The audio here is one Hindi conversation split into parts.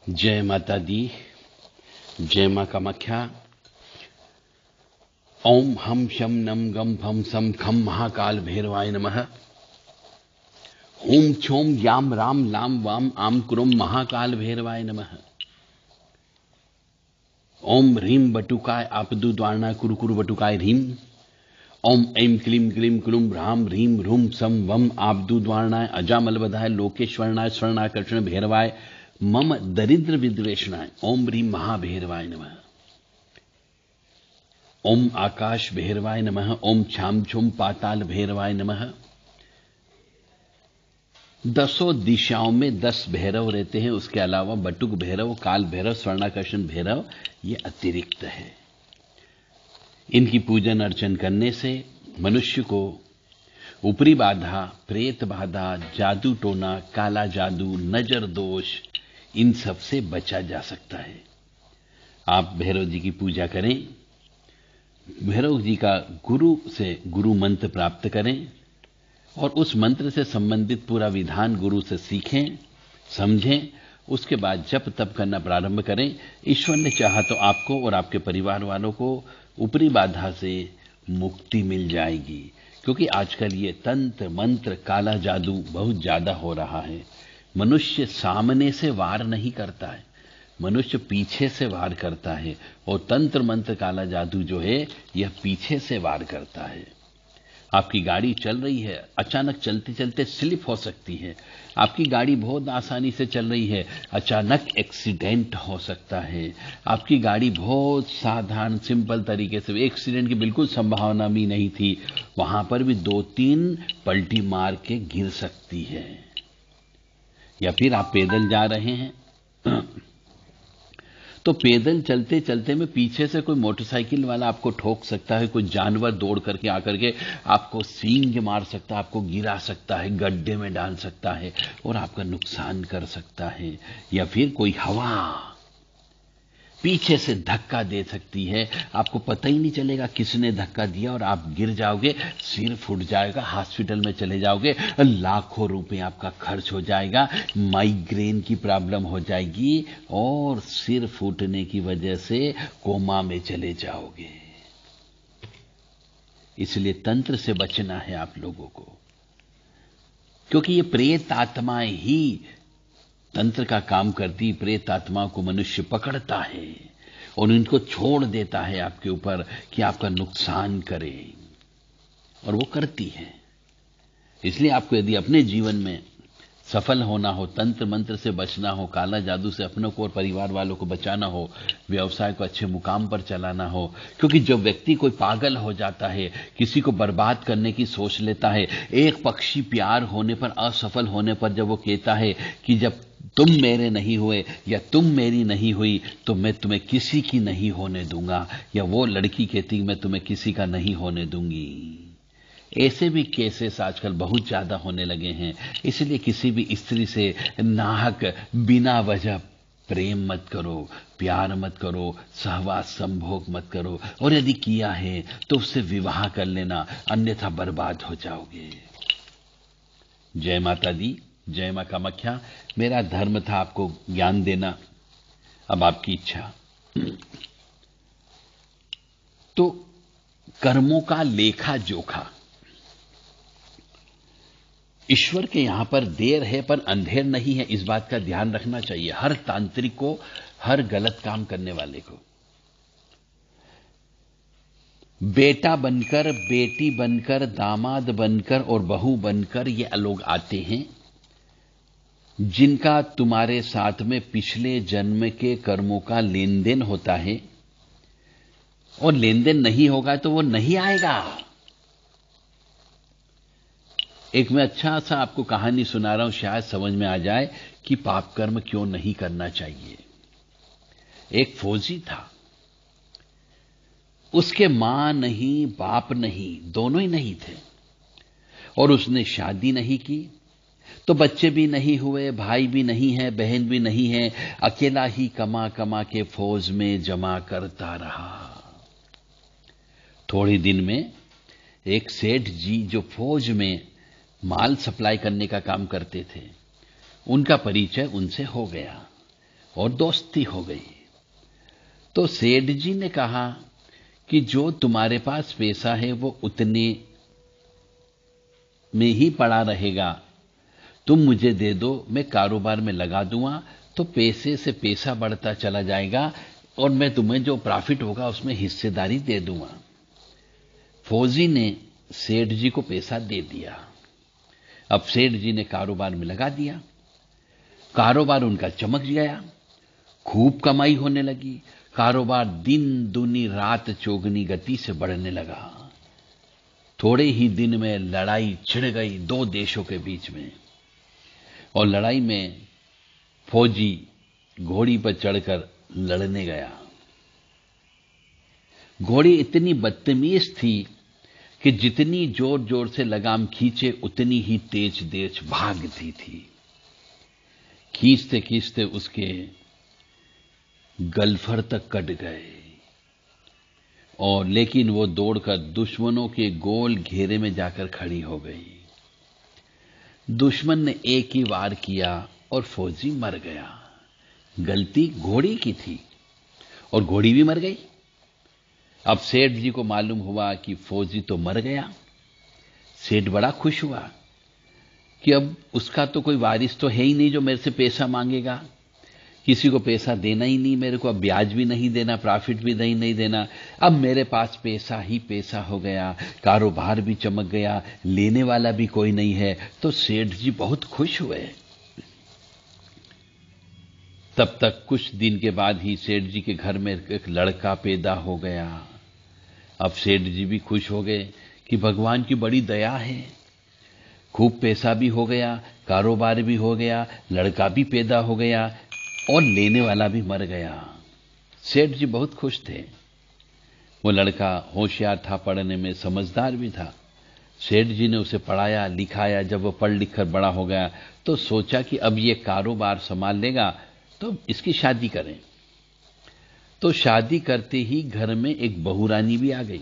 जय माता दी, जय मां कामाख्या। ओम हम शम नम गम फम सम खम महाकाल भैरवाय नमः। ओम छोम याम राम लाम वाम आम कुरुम महाकाल भैरवाय नमः। ओम ह्रीम बटुकाय आपदु द्वारणा कुरु कुरु बटुकाय ह्रीम। ओम ऐं क्लीं क्लीं क्लूं ह्रां ह्रीं ह्रूं सं वम आपदु द्वारणाय अजामलबधाय लोकेश्वरणाय स्वर्णाकर्षण भैरवाय मम दरिद्र विद्वेषणाय ओम ह्रीं महाभैरवाय नमः। ओम आकाश भैरवाय नमः। ओम छाम छुम पाताल भैरवाय नमः। 10 दिशाओं में 10 भैरव रहते हैं। उसके अलावा बटुक भैरव, काल भैरव, स्वर्णाकर्षण भैरव ये अतिरिक्त है। इनकी पूजन अर्चन करने से मनुष्य को ऊपरी बाधा, प्रेत बाधा, जादू टोना, काला जादू, नजर दोष, इन सब से बचा जा सकता है। आप भैरव जी की पूजा करें, भैरव जी का गुरु से गुरु मंत्र प्राप्त करें और उस मंत्र से संबंधित पूरा विधान गुरु से सीखें, समझें। उसके बाद जप तप करना प्रारंभ करें। ईश्वर ने चाहा तो आपको और आपके परिवार वालों को ऊपरी बाधा से मुक्ति मिल जाएगी। क्योंकि आजकल ये तंत्र मंत्र, काला जादू बहुत ज्यादा हो रहा है। मनुष्य सामने से वार नहीं करता है, मनुष्य पीछे से वार करता है। और तंत्र मंत्र काला जादू जो है यह पीछे से वार करता है। आपकी गाड़ी चल रही है, अचानक चलते चलते स्लिप हो सकती है। आपकी गाड़ी बहुत आसानी से चल रही है, अचानक एक्सीडेंट हो सकता है। आपकी गाड़ी बहुत साधारण सिंपल तरीके से, एक्सीडेंट की बिल्कुल संभावना भी नहीं थी, वहां पर भी 2-3 पलटी मार के गिर सकती है। या फिर आप पैदल जा रहे हैं तो पैदल चलते चलते में पीछे से कोई मोटरसाइकिल वाला आपको ठोक सकता है, कोई जानवर दौड़ करके आकर के आपको सींग मार सकता है, आपको गिरा सकता है, गड्ढे में डाल सकता है और आपका नुकसान कर सकता है। या फिर कोई हवा पीछे से धक्का दे सकती है, आपको पता ही नहीं चलेगा किसने धक्का दिया और आप गिर जाओगे, सिर फूट जाएगा, हॉस्पिटल में चले जाओगे, लाखों रुपए आपका खर्च हो जाएगा, माइग्रेन की प्रॉब्लम हो जाएगी और सिर फूटने की वजह से कोमा में चले जाओगे। इसलिए तंत्र से बचना है आप लोगों को, क्योंकि ये प्रेत आत्माएं ही तंत्र का काम करती। प्रेत आत्मा को मनुष्य पकड़ता है और इनको छोड़ देता है आपके ऊपर कि आपका नुकसान करे, और वो करती है। इसलिए आपको यदि अपने जीवन में सफल होना हो, तंत्र मंत्र से बचना हो, काला जादू से अपनों को और परिवार वालों को बचाना हो, व्यवसाय को अच्छे मुकाम पर चलाना हो, क्योंकि जब व्यक्ति कोई पागल हो जाता है, किसी को बर्बाद करने की सोच लेता है, एक पक्षी प्यार होने पर, असफल होने पर जब वो कहता है कि जब तुम मेरे नहीं हुए या तुम मेरी नहीं हुई तो मैं तुम्हें किसी की नहीं होने दूंगा, या वो लड़की कहती मैं तुम्हें किसी का नहीं होने दूंगी। ऐसे भी केसेस आजकल बहुत ज्यादा होने लगे हैं। इसलिए किसी भी स्त्री से नाहक बिना वजह प्रेम मत करो, प्यार मत करो, सहवास संभोग मत करो, और यदि किया है तो उससे विवाह कर लेना, अन्यथा बर्बाद हो जाओगे। जय माता दी, जय मां कामाख्या। मेरा धर्म था आपको ज्ञान देना, अब आपकी इच्छा। तो कर्मों का लेखा जोखा ईश्वर के यहां पर देर है पर अंधेर नहीं है, इस बात का ध्यान रखना चाहिए हर तांत्रिक को, हर गलत काम करने वाले को। बेटा बनकर, बेटी बनकर, दामाद बनकर और बहू बनकर ये लोग आते हैं जिनका तुम्हारे साथ में पिछले जन्म के कर्मों का लेन देन होता है, और लेन देन नहीं होगा तो वो नहीं आएगा। एक मैं अच्छा सा आपको कहानी सुना रहा हूं, शायद समझ में आ जाए कि पाप कर्म क्यों नहीं करना चाहिए। एक फौजी था, उसके मां नहीं, बाप नहीं, दोनों ही नहीं थे, और उसने शादी नहीं की, तो बच्चे भी नहीं हुए, भाई भी नहीं है, बहन भी नहीं है, अकेला ही कमा कमा के फौज में जमा करता रहा। थोड़े दिन में एक सेठ जी जो फौज में माल सप्लाई करने का काम करते थे, उनका परिचय उनसे हो गया। और दोस्ती हो गई। तो सेठ जी ने कहा कि जो तुम्हारे पास पैसा है वो उतने में ही पड़ा रहेगा, तुम मुझे दे दो, मैं कारोबार में लगा दूंगा, तो पैसे से पैसा बढ़ता चला जाएगा और मैं तुम्हें जो प्रॉफिट होगा उसमें हिस्सेदारी दे दूंगा। फौजी ने सेठ जी को पैसा दे दिया। अब सेठ जी ने कारोबार में लगा दिया। कारोबार उनका चमक गया, खूब कमाई होने लगी। कारोबार दिन दूनी रात चौगनी गति से बढ़ने लगा। थोड़े ही दिन में लड़ाई छिड़ गई दो देशों के बीच में, और लड़ाई में फौजी घोड़ी पर चढ़कर लड़ने गया। घोड़ी इतनी बदतमीज थी कि जितनी जोर जोर से लगाम खींचे उतनी ही तेज तेज भागती थी। खींचते खींचते उसके गलफर तक कट गए, और लेकिन वो दौड़कर दुश्मनों के गोल घेरे में जाकर खड़ी हो गई। दुश्मन ने एक ही वार किया और फौजी मर गया। गलती घोड़ी की थी और घोड़ी भी मर गई। अब सेठ जी को मालूम हुआ कि फौजी तो मर गया। सेठ बड़ा खुश हुआ कि अब उसका तो कोई वारिस तो है ही नहीं जो मेरे से पैसा मांगेगा। किसी को पैसा देना ही नहीं मेरे को, अब ब्याज भी नहीं देना, प्रॉफिट भी नहीं देना। अब मेरे पास पैसा ही पैसा हो गया, कारोबार भी चमक गया, लेने वाला भी कोई नहीं है। तो सेठ जी बहुत खुश हुए। तब तक कुछ दिन के बाद ही सेठ जी के घर में एक लड़का पैदा हो गया। अब सेठ जी भी खुश हो गए कि भगवान की बड़ी दया है, खूब पैसा भी हो गया, कारोबार भी हो गया, लड़का भी पैदा हो गया और लेने वाला भी मर गया। सेठ जी बहुत खुश थे। वो लड़का होशियार था, पढ़ने में समझदार भी था। सेठ जी ने उसे पढ़ाया लिखाया। जब वो पढ़ लिख कर बड़ा हो गया तो सोचा कि अब ये कारोबार संभाल लेगा तो इसकी शादी करें। तो शादी करते ही घर में एक बहुरानी भी आ गई।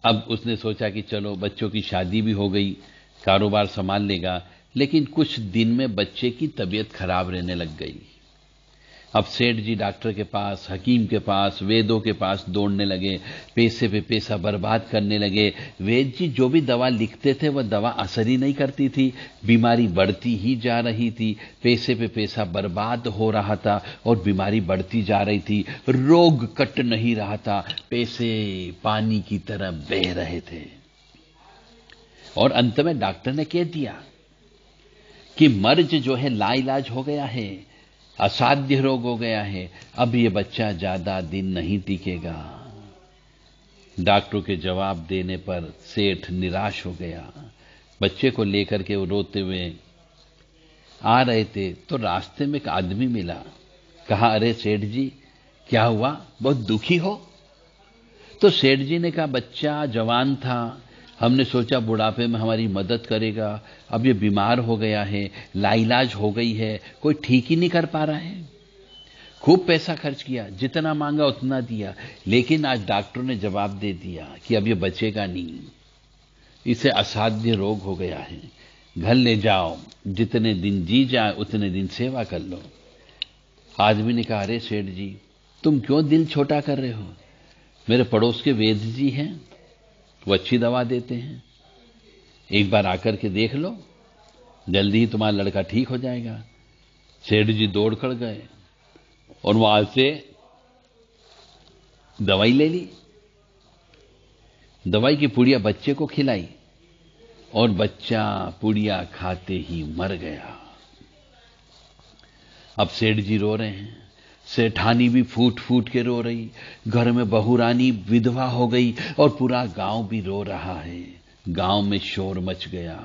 अब उसने सोचा कि चलो बच्चों की शादी भी हो गई, कारोबार संभाल लेगा, लेकिन कुछ दिन में बच्चे की तबीयत खराब रहने लग गई। अब सेठ जी डॉक्टर के पास, हकीम के पास, वेदों के पास दौड़ने लगे, पैसे पे पैसा बर्बाद करने लगे। वेद जी जो भी दवा लिखते थे वह दवा असर ही नहीं करती थी, बीमारी बढ़ती ही जा रही थी, पैसे पे पैसा बर्बाद हो रहा था और बीमारी बढ़ती जा रही थी, रोग कट नहीं रहा था, पैसे पानी की तरह बह रहे थे। और अंत में डॉक्टर ने कह दिया कि मर्ज जो है लाइलाज हो गया है, असाध्य रोग हो गया है, अब ये बच्चा ज्यादा दिन नहीं टिकेगा। डॉक्टरों के जवाब देने पर सेठ निराश हो गया। बच्चे को लेकर के वो रोते हुए आ रहे थे तो रास्ते में एक आदमी मिला। कहा, अरे सेठ जी क्या हुआ, बहुत दुखी हो? तो सेठ जी ने कहा, बच्चा जवान था, हमने सोचा बुढ़ापे में हमारी मदद करेगा, अब ये बीमार हो गया है, लाइलाज हो गई है, कोई ठीक ही नहीं कर पा रहा है। खूब पैसा खर्च किया, जितना मांगा उतना दिया, लेकिन आज डॉक्टर ने जवाब दे दिया कि अब ये बचेगा नहीं, इसे असाध्य रोग हो गया है, घर ले जाओ, जितने दिन जी जाए उतने दिन सेवा कर लो। आदमी ने कहा, अरे सेठ जी तुम क्यों दिल छोटा कर रहे हो? मेरे पड़ोस के वेद जी हैं, वो अच्छी दवा देते हैं, एक बार आकर के देख लो, जल्दी ही तुम्हारा लड़का ठीक हो जाएगा। सेठ जी दौड़ कर गए और वहां से दवाई ले ली। दवाई की पुड़िया बच्चे को खिलाई और बच्चा पुड़िया खाते ही मर गया। अब सेठ जी रो रहे हैं, सेठानी भी फूट फूट के रो रही, घर में बहुरानी विधवा हो गई और पूरा गांव भी रो रहा है। गांव में शोर मच गया,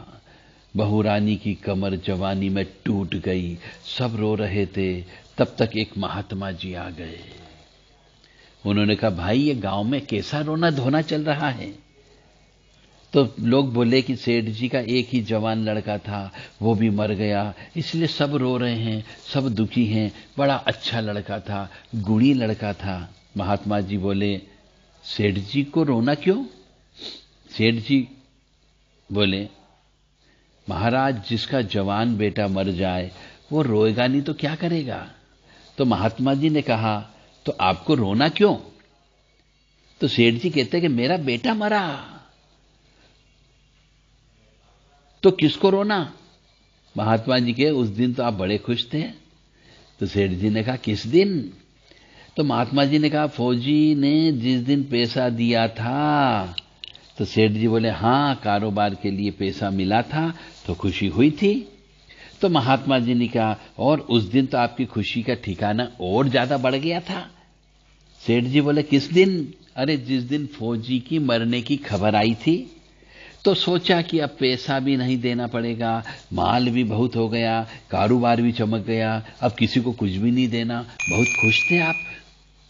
बहुरानी की कमर जवानी में टूट गई, सब रो रहे थे। तब तक एक महात्मा जी आ गए। उन्होंने कहा, भाई ये गांव में कैसा रोना धोना चल रहा है? तो लोग बोले कि सेठ जी का एक ही जवान लड़का था, वो भी मर गया, इसलिए सब रो रहे हैं, सब दुखी हैं, बड़ा अच्छा लड़का था, गुणी लड़का था। महात्मा जी बोले, सेठ जी को रोना क्यों? सेठ जी बोले, महाराज जिसका जवान बेटा मर जाए वो रोएगा नहीं तो क्या करेगा? तो महात्मा जी ने कहा, तो आपको रोना क्यों? तो सेठ जी कहते कि मेरा बेटा मरा, तो किसको रोना? महात्मा जी के उस दिन तो आप बड़े खुश थे। तो सेठ जी ने कहा, किस दिन? तो महात्मा जी ने कहा, फौजी ने जिस दिन पैसा दिया था। तो सेठ जी बोले, हां, कारोबार के लिए पैसा मिला था तो खुशी हुई थी। तो महात्मा जी ने कहा, और उस दिन तो आपकी खुशी का ठिकाना और ज्यादा बढ़ गया था। सेठ जी बोले, किस दिन? अरे जिस दिन फौजी की मरने की खबर आई थी, तो सोचा कि अब पैसा भी नहीं देना पड़ेगा, माल भी बहुत हो गया, कारोबार भी चमक गया, अब किसी को कुछ भी नहीं देना। बहुत खुश थे आप?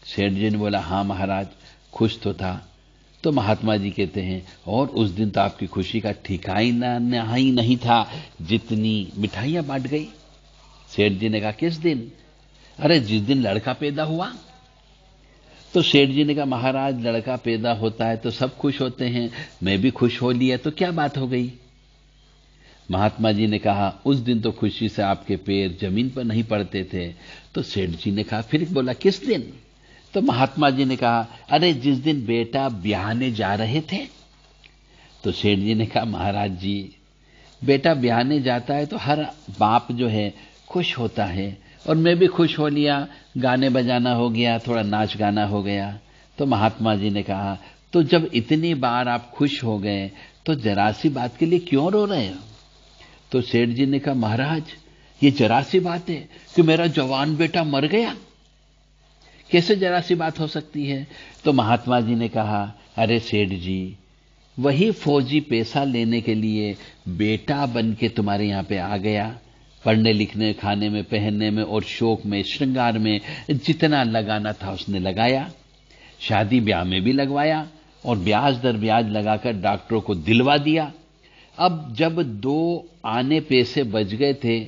सेठ जी ने बोला, हां महाराज, खुश तो था। तो महात्मा जी कहते हैं, और उस दिन तो आपकी खुशी का ठिकाना ही नहीं था, जितनी मिठाइयां बांट गई। सेठ जी ने कहा, किस दिन? अरे जिस दिन लड़का पैदा हुआ। तो सेठ जी ने कहा, महाराज लड़का पैदा होता है तो सब खुश होते हैं, मैं भी खुश हो लिया, तो क्या बात हो गई? महात्मा जी ने कहा, उस दिन तो खुशी से आपके पैर जमीन पर नहीं पड़ते थे। तो सेठ जी ने कहा, फिर बोला, किस दिन? तो महात्मा जी ने कहा, अरे जिस दिन बेटा ब्याहने जा रहे थे। तो सेठ जी ने कहा, महाराज जी, बेटा ब्याहने जाता है तो हर बाप जो है खुश होता है, और मैं भी खुश हो लिया, गाने बजाना हो गया, थोड़ा नाच गाना हो गया। तो महात्मा जी ने कहा, तो जब इतनी बार आप खुश हो गए तो जरा सी बात के लिए क्यों रो रहे हो? तो सेठ जी ने कहा, महाराज ये जरा सी बात है कि मेरा जवान बेटा मर गया, कैसे जरा सी बात हो सकती है? तो महात्मा जी ने कहा, अरे सेठ जी, वही फौजी पैसा लेने के लिए बेटा बन के तुम्हारे यहां पे आ गया, पढ़ने लिखने, खाने में, पहनने में और शौक में, श्रृंगार में जितना लगाना था उसने लगाया, शादी ब्याह में भी लगवाया, और ब्याज दर ब्याज लगाकर डॉक्टरों को दिलवा दिया। अब जब 2 आने पैसे बच गए थे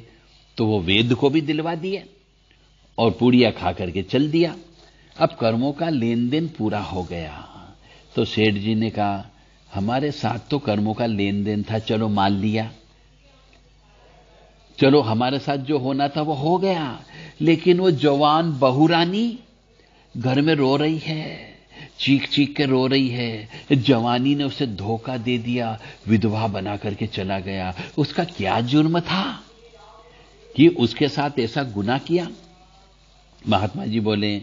तो वो वेद को भी दिलवा दिए और पूड़ियां खा करके चल दिया। अब कर्मों का लेन देन पूरा हो गया। तो सेठ जी ने कहा, हमारे साथ तो कर्मों का लेन देन था, चलो मान लिया, चलो हमारे साथ जो होना था वो हो गया, लेकिन वो जवान बहुरानी घर में रो रही है, चीख चीख के रो रही है। जवानी ने उसे धोखा दे दिया, विधवा बना करके चला गया। उसका क्या जुर्म था कि उसके साथ ऐसा गुनाह किया? महात्मा जी बोले,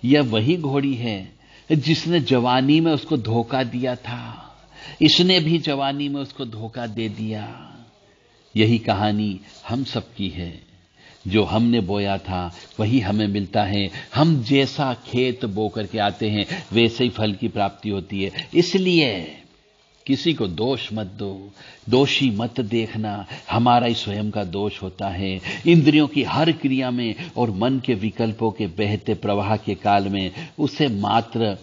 यह वही घोड़ी है जिसने जवानी में उसको धोखा दिया था, इसने भी जवानी में उसको धोखा दे दिया। यही कहानी हम सबकी है, जो हमने बोया था वही हमें मिलता है। हम जैसा खेत बो करके आते हैं वैसे ही फल की प्राप्ति होती है। इसलिए किसी को दोष मत दो, दोषी मत देखना, हमारा ही स्वयं का दोष होता है। इंद्रियों की हर क्रिया में और मन के विकल्पों के बहते प्रवाह के काल में उसे मात्र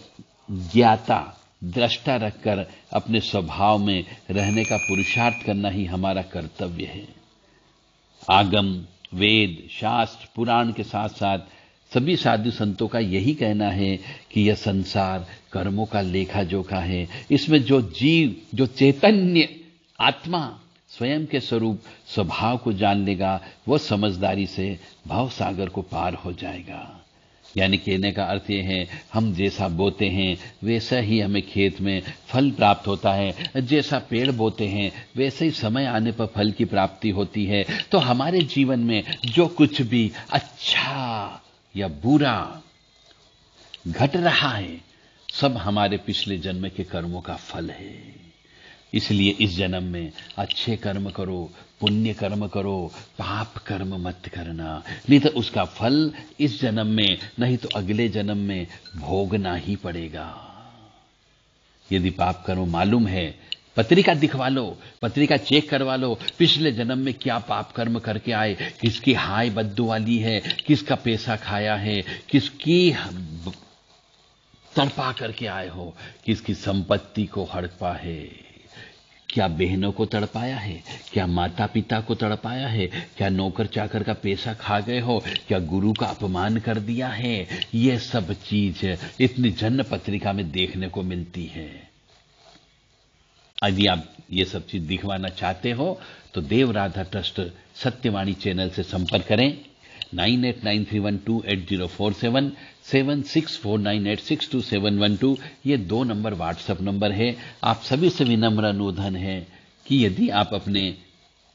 ज्ञाता, दृष्टा रखकर अपने स्वभाव में रहने का पुरुषार्थ करना ही हमारा कर्तव्य है। आगम, वेद, शास्त्र, पुराण के साथ साथ सभी साधु संतों का यही कहना है कि यह संसार कर्मों का लेखा जोखा है। इसमें जो जीव, जो चैतन्य आत्मा स्वयं के स्वरूप स्वभाव को जान लेगा, वह समझदारी से भव सागर को पार हो जाएगा। यानी कहने का अर्थ यह है, हम जैसा बोते हैं वैसा ही हमें खेत में फल प्राप्त होता है, जैसा पेड़ बोते हैं वैसे ही समय आने पर फल की प्राप्ति होती है। तो हमारे जीवन में जो कुछ भी अच्छा या बुरा घट रहा है, सब हमारे पिछले जन्म के कर्मों का फल है। इसलिए इस जन्म में अच्छे कर्म करो, पुण्य कर्म करो, पाप कर्म मत करना, नहीं तो उसका फल इस जन्म में नहीं तो अगले जन्म में भोगना ही पड़ेगा। यदि पाप कर्म मालूम है, पत्रिका दिखवा लो, पत्रिका चेक करवा लो, पिछले जन्म में क्या पाप कर्म करके आए, किसकी हाय बद्दू वाली है, किसका पैसा खाया है, किसकी तड़पा करके आए हो, किसकी संपत्ति को हड़पा है, क्या बहनों को तड़पाया है, क्या माता पिता को तड़पाया है, क्या नौकर चाकर का पैसा खा गए हो, क्या गुरु का अपमान कर दिया है। ये सब चीज इतनी जन्म पत्रिका में देखने को मिलती है। यदि आप ये सब चीज दिखवाना चाहते हो तो देव राधा ट्रस्ट सत्यवाणी चैनल से संपर्क करें। 9893128047, 7649862712 ये 2 नंबर व्हाट्सएप नंबर है। आप सभी से विनम्र अनुरोधन है कि यदि आप अपने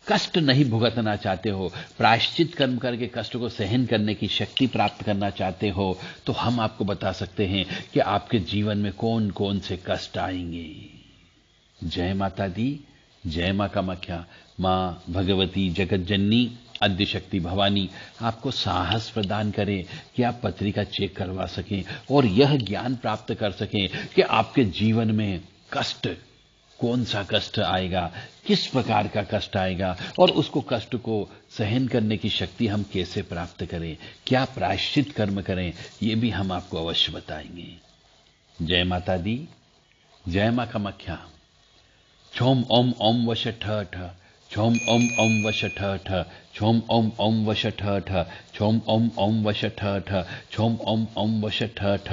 कष्ट नहीं भुगतना चाहते हो, प्रायश्चित कर्म करके कष्ट को सहन करने की शक्ति प्राप्त करना चाहते हो, तो हम आपको बता सकते हैं कि आपके जीवन में कौन कौन से कष्ट आएंगे। जय माता दी, जय मां कामाख्या। मां भगवती जगत जननी आद्य शक्ति भवानी आपको साहस प्रदान करें कि आप पत्रिका चेक करवा सकें और यह ज्ञान प्राप्त कर सकें कि आपके जीवन में कष्ट, कौन सा कष्ट आएगा, किस प्रकार का कष्ट आएगा और उसको कष्ट को सहन करने की शक्ति हम कैसे प्राप्त करें, क्या प्रायश्चित कर्म करें, ये भी हम आपको अवश्य बताएंगे। जय माता दी, जय मां कामाख्या। छोम ओम ओम वश ठ ठ, छोम ओम ओम वश ठ ठ, छोम ओम ओम वश ठ ठ, छोम ओम ओम वश ठ ठ, छोम ओम ओम वश ठ ठ।